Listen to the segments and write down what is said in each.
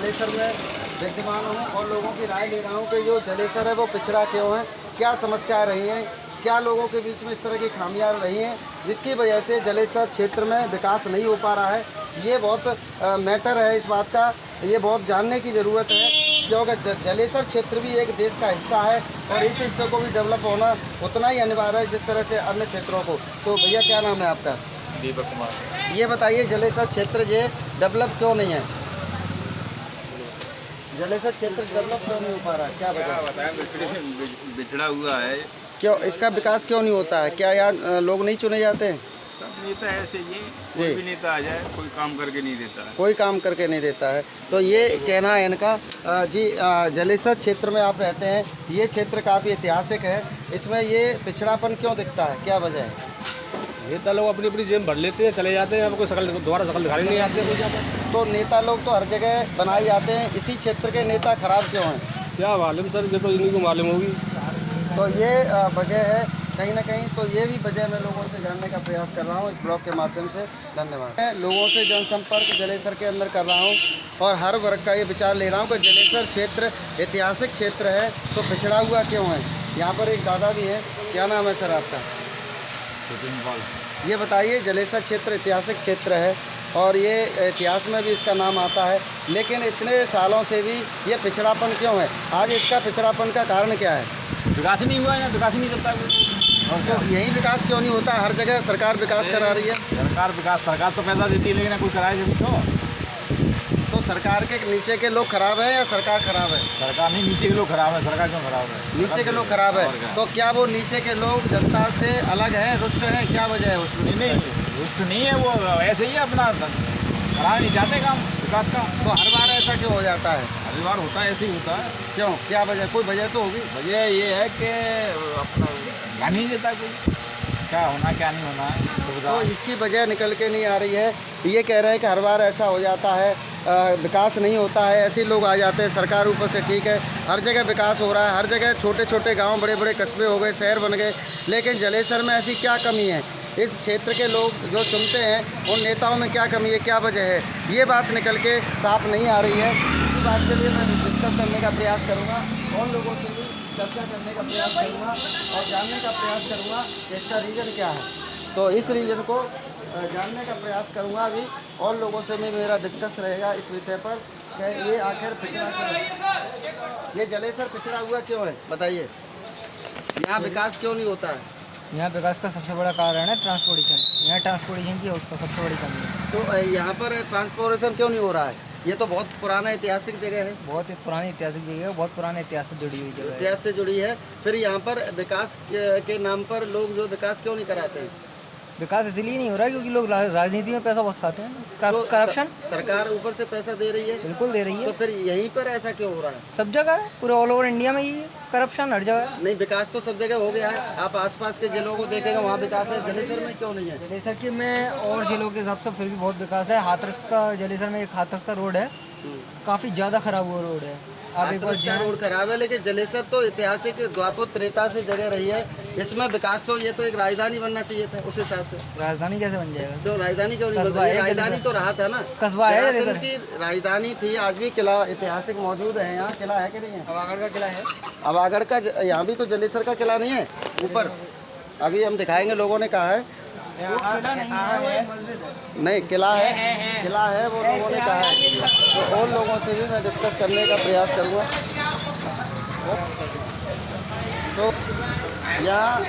जलेसर में विद्यमान हूँ और लोगों की राय ले रहा हूँ कि जो जलेसर है वो पिछड़ा क्यों है, क्या समस्याएं रही हैं, क्या लोगों के बीच में इस तरह की खामियां रही हैं जिसकी वजह से जलेसर क्षेत्र में विकास नहीं हो पा रहा है। ये बहुत मैटर है इस बात का, ये बहुत जानने की ज़रूरत है क्योंकि जलेसर क्षेत्र भी एक देश का हिस्सा है और इस हिस्से को भी डेवलप होना उतना ही अनिवार्य है जिस तरह से अन्य क्षेत्रों को। तो भैया क्या नाम है आपका? दीपक कुमार। ये बताइए जलेसर क्षेत्र ये डेवलप क्यों नहीं है? जलेसर क्षेत्र डेवलप क्यों नहीं हो पा रहा है, क्या बताएं? बिछड़ा हुआ है। क्यों इसका विकास क्यों नहीं होता है? क्या यहाँ लोग नहीं चुने जाते हैं? सब नेता ऐसे ही, कोई भी नेता आ जाए कोई काम करके नहीं देता है। कोई काम करके नहीं देता है। तो ये कहना है इनका। जी जलेसर क्षेत्र में आप रहते हैं, ये क्षेत्र काफ़ी ऐतिहासिक है, इसमें ये पिछड़ापन क्यों दिखता है, क्या वजह है? नेता लोग अपनी अपनी जेब भर लेते हैं, चले जाते हैं, यहाँ पर कोई शकल दोबारा शकल दिखाने नहीं आते कोई जाता। तो नेता लोग तो हर जगह बनाए जाते हैं, इसी क्षेत्र के नेता खराब क्यों हैं? क्या मालूम सर, ये तो इन्हीं को मालूम होगी। तो ये वजह है कहीं ना कहीं। तो ये भी वजह मैं लोगों से जानने का प्रयास कर रहा हूँ इस ब्लॉग के माध्यम से। धन्यवाद। मैं लोगों से जनसंपर्क जलेसर के अंदर कर रहा हूँ और हर वर्ग का ये विचार ले रहा हूँ कि जलेसर क्षेत्र ऐतिहासिक क्षेत्र है तो पिछड़ा हुआ क्यों है। यहाँ पर एक दादा भी है, क्या नाम है सर आपका? ये बताइए, जलेसर क्षेत्र ऐतिहासिक क्षेत्र है और ये इतिहास में भी इसका नाम आता है, लेकिन इतने सालों से भी ये पिछड़ापन क्यों है? आज इसका पिछड़ापन का कारण क्या है? विकास ही नहीं हुआ है, विकास ही नहीं चलता है। और तो यही विकास क्यों नहीं होता? हर जगह सरकार विकास करा रही है। सरकार तो पैसा देती है, लेकिन कोई कराए जब तो सरकार के नीचे के लोग खराब हैं या सरकार खराब है? सरकार नहीं, नीचे के लोग खराब है। सरकार क्यों खराब है? नीचे के लोग खराब है। तो क्या वो नीचे के लोग जनता से अलग हैं, रुष्ट हैं, क्या वजह है उस नहीं, रुष्ट नहीं है, वो ऐसे ही अपना कराना नहीं चाहते काम विकास का। तो हर बार ऐसा क्यों हो जाता है? हर बार होता है, ऐसे ही होता है। क्यों, क्या वजह? कोई वजह तो होगी। वजह ये है कि अपना ध्यान नहीं देता कोई, क्या होना क्या नहीं होना है। तो इसकी वजह निकल के नहीं आ रही है। ये कह रहे हैं कि हर बार ऐसा हो जाता है, विकास नहीं होता है, ऐसे लोग आ जाते हैं। सरकार ऊपर से ठीक है, हर जगह विकास हो रहा है, हर जगह छोटे छोटे गांव बड़े बड़े कस्बे हो गए, शहर बन गए, लेकिन जलेसर में ऐसी क्या कमी है? इस क्षेत्र के लोग जो चुनते हैं उन नेताओं में क्या कमी है, क्या वजह है? ये बात निकल के साफ नहीं आ रही है। इसी बात के लिए मैं डिस्कस करने का प्रयास करूँगा और लोगों से भी चर्चा करने का प्रयास करूँगा और जानने का प्रयास करूँगा कि इसका रीज़न क्या है। तो इस रीज़न को जानने का प्रयास करूँगा अभी और लोगों से भी मेरा डिस्कस रहेगा इस विषय पर कि ये आखिर पिछड़ा क्यों है, ये जलेसर पिछड़ा हुआ क्यों है, बताइए। यहाँ विकास क्यों नहीं होता है? यहाँ विकास का सबसे बड़ा कारण है ट्रांसपोर्टेशन। यहाँ ट्रांसपोर्टेशन की सबसे बड़ी कमी है। तो यहाँ पर ट्रांसपोर्टेशन क्यों नहीं हो रहा है? ये तो बहुत पुराना ऐतिहासिक जगह है, बहुत ही पुरानी ऐतिहासिक जगह है, बहुत पुराने इतिहास से जुड़ी हुई जगह है। इतिहास से जुड़ी है। फिर यहाँ पर विकास के नाम पर लोग जो विकास क्यों नहीं कराते हैं? विकास इसलिए नहीं हो रहा है क्योंकि लोग राजनीति में पैसा बहुत खाते हैं। तो करप्शन सरकार ऊपर से पैसा दे रही है, बिल्कुल दे रही है। तो फिर यहीं पर ऐसा क्यों हो रहा है? सब जगह है, पूरे ऑल ओवर इंडिया में ही करप्शन हर जगह है। नहीं, विकास तो सब जगह हो गया है। आप आसपास के जिलों को देखेंगे वहाँ विकास है, जलेसर में क्यों नहीं है? जलेसर के में और जिलों के हिसाब से फिर भी बहुत विकास है। हाथरस का, जलेसर में एक हाथरस का रोड है, काफ़ी ज़्यादा खराब हुआ रोड है। आप एक बार का रोड खराब है, लेकिन जलेसर तो ऐतिहासिक द्वापर त्रेता से जगह रही है। इसमें विकास तो ये तो एक राजधानी बनना चाहिए था उस हिसाब से। राजधानी कैसे बन जाएगा? तो राजधानी क्यों नहीं बनती? राजधानी तो रहा था ना, कस्बा है, जलेसर की राजधानी थी। आज भी किला ऐतिहासिक मौजूद है यहाँ। किला है कि नहीं है? अवागढ़ का किला है। अवागढ़ का यहाँ भी तो जलेसर का किला नहीं है ऊपर? अभी हम दिखाएंगे, लोगों ने कहा है नहीं किला है, किला है, वो लोगों ने कहा है। तो और लोगों से भी मैं डिस्कस करने का प्रयास करूँगा। तो यहाँ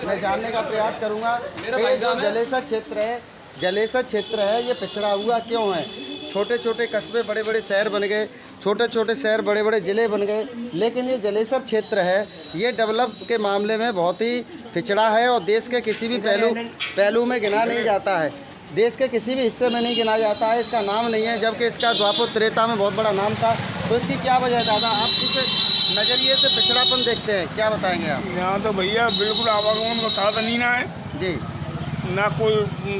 मैं जानने का प्रयास करूँगा कि जो जलेसर क्षेत्र है ये पिछड़ा हुआ क्यों है? छोटे छोटे कस्बे बड़े बड़े शहर बन गए, छोटे छोटे शहर बड़े बड़े ज़िले बन गए, लेकिन ये जलेसर क्षेत्र है ये डेवलप के मामले में बहुत ही पिछड़ा है और देश के किसी भी पहलू में गिना नहीं जाता है। देश के किसी भी हिस्से में नहीं गिना जाता है, इसका नाम नहीं है, जबकि इसका द्वापर त्रेता में बहुत बड़ा नाम था। तो इसकी क्या वजह है दादा? आप किस नज़रिए से पिछड़ापन देखते हैं, क्या बताएंगे आप? यहाँ तो भैया बिल्कुल आवागमन का साधन ही ना है जी, ना कोई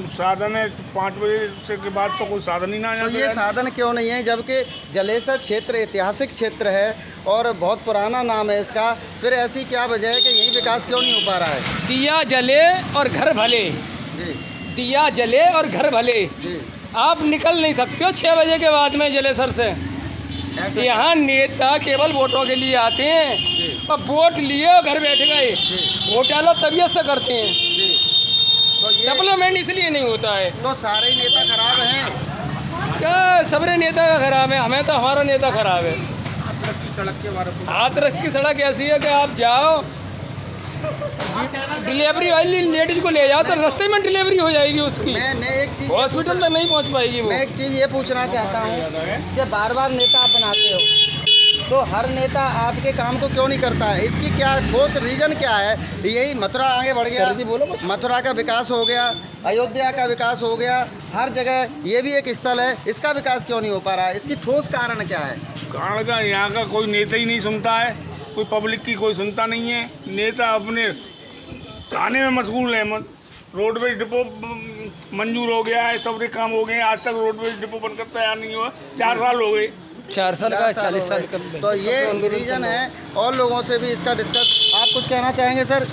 साधन है। 5 बजे से के बाद तो कोई साधन ही ना है। तो ये साधन क्यों नहीं है जबकि जलेसर क्षेत्र ऐतिहासिक क्षेत्र है और बहुत पुराना नाम है इसका? फिर ऐसी क्या वजह है कि यही विकास क्यों नहीं हो पा रहा है? दिया जले और घर भले, जी दिया जले और घर भले, जी, आप निकल नहीं सकते हो 6 बजे के बाद में जलेसर से। ऐसा यहाँ नेता केवल वोटों के लिए आते हैं और वोट लिए और घर बैठ गए। वोट डालो तबीयत से करते हैं, जी, तो ये डेवलपमेंट इसलिए नहीं होता है। तो सारे ही नेता खराब हैं। क्या सबरे नेता का खराब है? हमें तो हमारा नेता खराब है। हाथरस की सड़क के बारे में हाथरस की सड़क ऐसी है कि आप जाओ, डिलीवरी वाली लेडीज को ले जाओ तो रास्ते में डिलीवरी हो जाएगी उसकी, मैं एक चीज़ हॉस्पिटल तक नहीं पहुंच पाएगी वो। मैं एक चीज़ ये पूछना चाहता हूँ कि बार बार नेता आप बनाते हो तो हर नेता आपके काम को क्यों नहीं करता है? इसकी क्या ठोस रीज़न क्या है? यही मथुरा आगे बढ़ गया, सर जी बोलो बस। मथुरा का विकास हो गया, अयोध्या का विकास हो गया, हर जगह ये भी एक स्थल है, इसका विकास क्यों नहीं हो पा रहा है? इसकी ठोस कारण क्या है? कारण का यहाँ का कोई नेता ही नहीं सुनता है, कोई पब्लिक की कोई सुनता नहीं है। नेता अपने खाने में मशगूल है। रोडवेज डिपो मंजूर हो गया है, सबरे काम हो गए, आज तक रोडवेज डिपो बनकर तैयार नहीं हुआ, 4 साल हो गए। 4 साल का 40 साल का। तो ये रीज़न है। और लोगों से भी इसका डिस्कस, आप कुछ कहना चाहेंगे सर?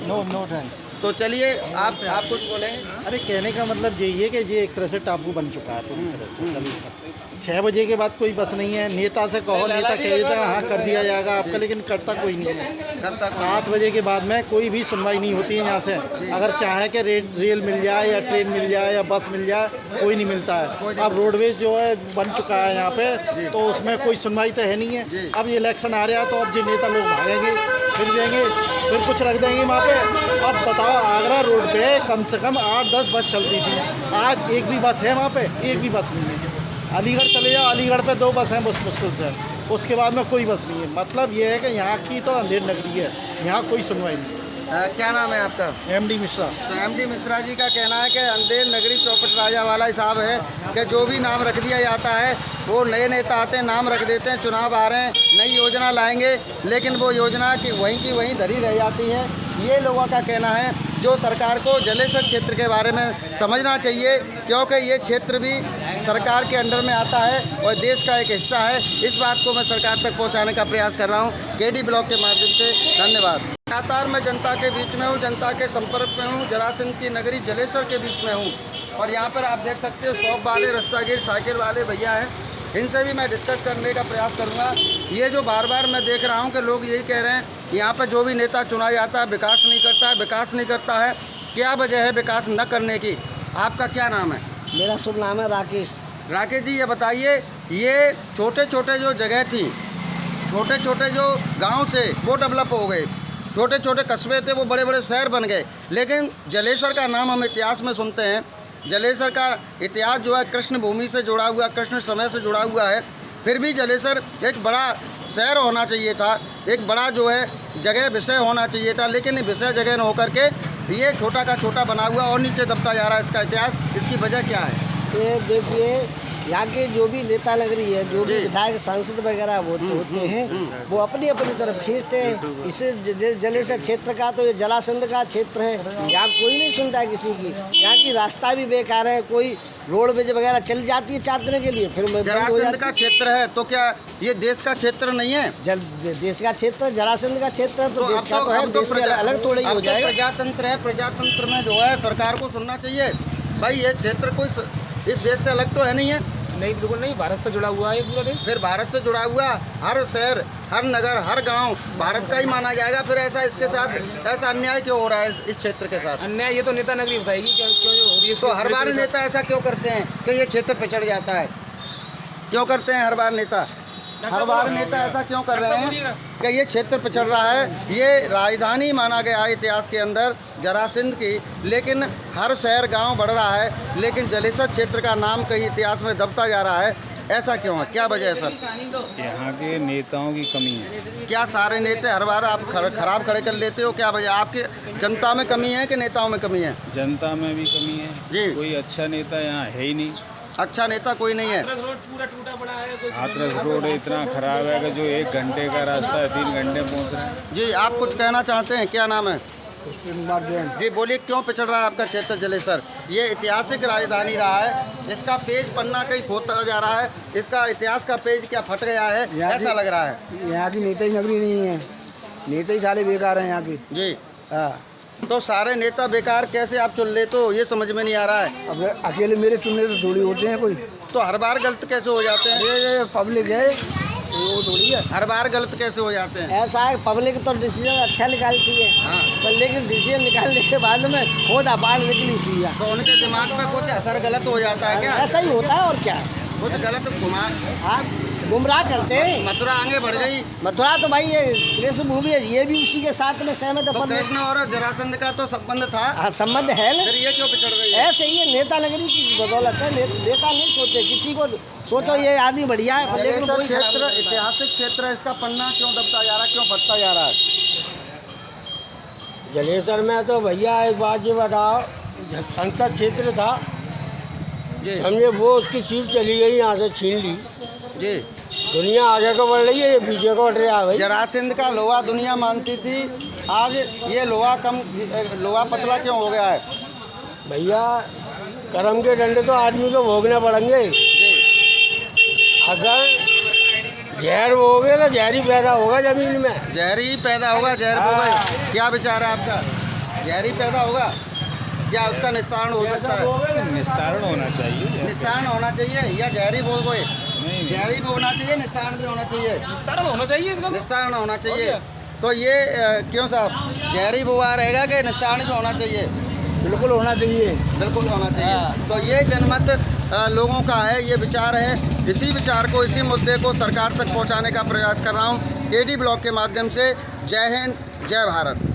No thanks. तो चलिए आप कुछ बोलेंगे। अरे कहने का मतलब यही है कि ये एक तरह से टापू बन चुका है पूरी तरह से। चलिए 6 बजे के बाद कोई बस नहीं है। नेता से कहो, नेता कह देता है हाँ कर दिया जाएगा आपका, लेकिन करता कोई नहीं है। करता 7 बजे के बाद में कोई भी सुनवाई नहीं होती है यहाँ से। अगर चाहे कि रेल मिल जाए या ट्रेन मिल जाए या बस मिल जाए, कोई नहीं मिलता है। अब रोडवेज जो है बन चुका है यहाँ पे, तो उसमें कोई सुनवाई तो है नहीं है। अब ये इलेक्शन आ रहा है तो अब जो नेता लोग भागेंगे, फिर देंगे, फिर कुछ रख देंगे वहाँ पे। अब बताओ, आगरा रोड पे कम से कम 8-10 बस चलती थी, आज एक भी बस है वहाँ पे? एक भी बस नहीं है। अलीगढ़ चले जाओ, अलीगढ़ पे 2 बस हैं बस मुश्किल से, उसके बाद में कोई बस नहीं है। मतलब ये है कि यहाँ की तो अंधेर नगरी है, यहाँ कोई सुनवाई नहीं। क्या नाम है आपका? MD मिश्रा। तो MD मिश्रा जी का कहना है कि अंधेर नगरी चौपट राजा वाला हिसाब है कि जो भी नाम रख दिया जाता है, वो नए नेता आते हैं, नाम रख देते हैं, चुनाव आ रहे हैं, नई योजना लाएंगे, लेकिन वो योजना की वहीं धरी रह जाती है। ये लोगों का कहना है। जो सरकार को जलेसर क्षेत्र के बारे में समझना चाहिए, क्योंकि ये क्षेत्र भी सरकार के अंडर में आता है और देश का एक हिस्सा है। इस बात को मैं सरकार तक पहुंचाने का प्रयास कर रहा हूं KD ब्लॉग के माध्यम से। धन्यवाद। लगातार मैं जनता के बीच में हूं, जनता के संपर्क में हूं, जरासंध की नगरी जलेसर के बीच में हूं। और यहाँ पर आप देख सकते हो शॉप वाले, रास्तागीर, साइकिल वाले भैया हैं, इनसे भी मैं डिस्कस करने का प्रयास करूँगा। ये जो बार बार मैं देख रहा हूँ कि लोग यही कह रहे हैं, यहाँ पर जो भी नेता चुना जाता है विकास नहीं करता है, विकास नहीं करता है। क्या वजह है विकास न करने की? आपका क्या नाम है? मेरा शुभ नाम है राकेश। राकेश जी, ये बताइए, ये छोटे छोटे जो जगह थी, छोटे छोटे जो गांव थे वो डेवलप हो गए, छोटे छोटे कस्बे थे वो बड़े बड़े शहर बन गए, लेकिन जलेसर का नाम हम इतिहास में सुनते हैं। जलेसर का इतिहास जो है कृष्ण भूमि से जुड़ा हुआ, कृष्ण समय से जुड़ा हुआ है। फिर भी जलेसर एक बड़ा शहर होना चाहिए था, एक बड़ा जो है जगह विषय होना चाहिए था, लेकिन विषय जगह न होकर के ये छोटा का छोटा बना हुआ और नीचे दबता जा रहा है। इसका इतिहास, इसकी वजह क्या है? ये देखिए, यहाँ के जो भी नेता नगरी है, जो भी विधायक सांसद वगैरह होते हैं, वो अपनी अपनी तरफ खींचते हैं। इसे जलेसर क्षेत्र का तो ये जलासंध का क्षेत्र है, यहाँ कोई नहीं सुनता है किसी की। यहाँ की रास्ता भी बेकार है, कोई रोडवेज वगैरह चल जाती है 4 दिन के लिए, फिर जरासंध का क्षेत्र है तो क्या ये देश का क्षेत्र नहीं है? देश का क्षेत्र, जरासंध का क्षेत्र तो देश का तो है, देश से अलग थोड़ा ही हो जाएगा। प्रजातंत्र है, प्रजातंत्र में जो है सरकार को सुनना चाहिए। भाई ये क्षेत्र कोई इस देश से अलग तो है नहीं है? नहीं, बिल्कुल नहीं, भारत से जुड़ा हुआ है पूरा देश। फिर भारत से जुड़ा हुआ हर शहर, हर नगर, हर गांव भारत का ही माना जाएगा। फिर ऐसा इसके साथ ऐसा अन्याय क्यों हो रहा है इस क्षेत्र के साथ? अन्याय ये तो नेता नगरी बताएगी क्यों हो रही है। तो हर बार नेता ऐसा क्यों करते हैं कि ये क्षेत्र पिछड़ जाता है? क्यों करते हैं हर बार नेता? हर बार नेता ऐसा क्यों कर रहे हैं कि ये क्षेत्र पिछड़ रहा है? ये राजधानी माना गया है इतिहास के अंदर जरासंध की, लेकिन हर शहर गांव बढ़ रहा है, लेकिन जलेसर क्षेत्र का नाम कहीं इतिहास में दबता जा रहा है। ऐसा क्यों है? क्या वजह है सर? यहाँ के नेताओं की कमी है। क्या सारे नेता हर बार आप खराब खड़े कर लेते हो? क्या वजह? आपके जनता में कमी है कि नेताओं में कमी है? जनता में भी कमी है जी। कोई अच्छा नेता यहाँ है ही नहीं। अच्छा नेता कोई नहीं है। रोड पूरा टूटा पड़ा है, हाथरस रोड इतना खराब है कि जो 1 घंटे का रास्ता है 3 घंटे पहुँच रहे हैं। जी, आप कुछ कहना चाहते हैं? क्या नाम है? जी बोलिए, क्यों पिछड़ रहा है आपका क्षेत्र जलेसर? ये ऐतिहासिक राजधानी रहा है, इसका पेज पन्ना कहीं खोता जा रहा है, इसका इतिहास का पेज क्या फट गया है, ऐसा लग रहा है। यहाँ की नेता ही नगरी नहीं है, नेता ही सारे बेकार हैं यहाँ की। जी हाँ, तो सारे नेता बेकार कैसे आप चुन ले, तो ये समझ में नहीं आ रहा है। अब अकेले मेरे चुनने तो थोड़ी होते हैं कोई, तो हर बार गलत कैसे हो जाते हैं? ये पब्लिक है, वो थोड़ी है। हर बार गलत कैसे हो जाते हैं? ऐसा है, पब्लिक तो डिसीजन अच्छा निकालती है, हाँ। पर लेकिन डिसीजन निकालने के बाद में खुद अपार निकली थी। तो उनके दिमाग में कुछ असर गलत हो जाता है क्या? ऐसा ही होता है और क्या, कुछ गलत घुमा, हाँ गुमराह करते हैं। मथुरा आगे बढ़ गई। मथुरा तो भाई ये कृष्ण भूमि है, ये भी उसी के साथ में सहमत तो है। कृष्ण और जरासंध का तो संबंध था, हाँ संबंध है ना, फिर ये क्यों पिछड़ गई है? ऐसे ही है, नेता नगरी की बदौलत है। नेता नहीं सोचते किसी को, सोचो ये आदमी बढ़िया है, पर लेकिन कोई खराब क्षेत्र नहीं होता। ऐतिहासिक क्षेत्र है, इसका पन्ना क्यों दबता जा रहा है, क्यों फटता जा रहा है? जलेसर में तो भैया एक बात ये बताओ, संसद क्षेत्र था जी समझे, वो उसकी सीट चली गई, यहाँ से छीन ली। जी। दुनिया आगे को बढ़ रही है, ये पीछे को बढ़ रहा है भाई। जरासंध का लोहा दुनिया मानती थी, आज ये लोहा पतला क्यों हो गया है? भैया कर्म के डंडे तो आदमी को भोगने पड़ेंगे। अगर जहर बोगे तो जहर ही पैदा होगा जमीन में। जहर ही पैदा होगा, जहर बोगे। क्या विचार है आपका? जहर ही पैदा होगा क्या? उसका निस्तारण हो सकता है? निस्तारण होना चाहिए। निस्तारण होना चाहिए या जहर ही बोल गए? नहीं, जहर ही होना चाहिए, निस्तारण भी होना चाहिए। निस्तारण होना चाहिए इसका। निस्तारण होना चाहिए। तो ये क्यों साहब, जहर ही बुआ रहेगा कि निस्तारण भी होना चाहिए? बिल्कुल होना चाहिए। बिल्कुल होना चाहिए। तो ये जनमत लोगों का है, ये विचार है। इसी विचार को, इसी मुद्दे को सरकार तक पहुंचाने का प्रयास कर रहा हूं एडी ब्लॉग के माध्यम से। जय हिंद, जय भारत।